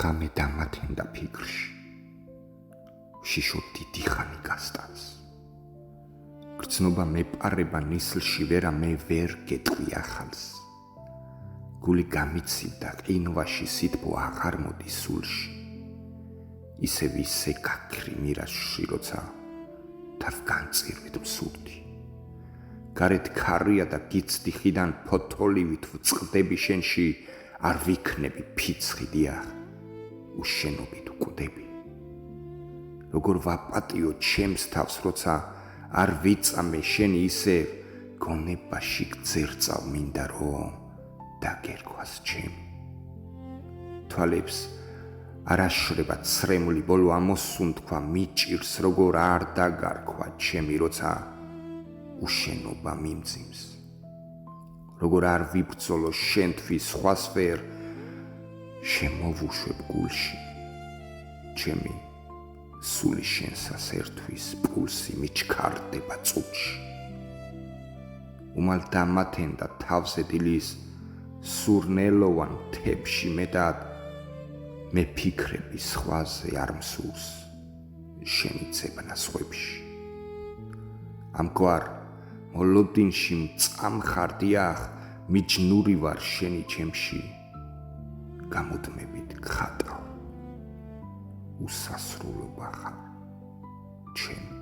ღამე დამათენდა ფიქრში, შიშო დიდი ხანი გასტანს. გრძნობა მეპარება ნისლში ვერა მე ვერ გეტყვი ახალს. გული გამიცივდა ყინვაში სითბო აღარ მოდის სულში. ისევ ისე გაქრი მირაშში როცა თავ განწირვით მსურთი. გარეთ ქარია და გიცდი ხიდან ფოთოლივით ვწყდები შენში არ ვიქნები ფიცხი დიახ უშენობით ვკვდები. როგორ ვაპატიო ჩემს თავს როცა არ ვიწამე შენი ისევ გონებაში გძერწავ მინდა რომ დაგერქვას ჩემი. თვალებს არ აშრება ცრემლი ბოლო ამოსუნთქვა მიჭირს როგორ არ დაგარქვა ჩემი როცა უშენობა მიმძიმს. როგორ არ ვიბრძოლო შენთვის სხვას ვერ შემოვუშვებ გულში ჩემი სული შენსას ერთვის პულსი მიჩქარდება წუთში. უმალ დამათენდა თავზე დილის სურნელოვან მთებში მეტად მე ფიქრები სხვაზე არ მსურს შენი ძებნა სხვებში. ამგვარ მოლოდინში მწამხარ დიახ მიჯნური ვარ შენი ჩემში გამუდმებით გხატავ უსასრულობა ხარ ჩემი.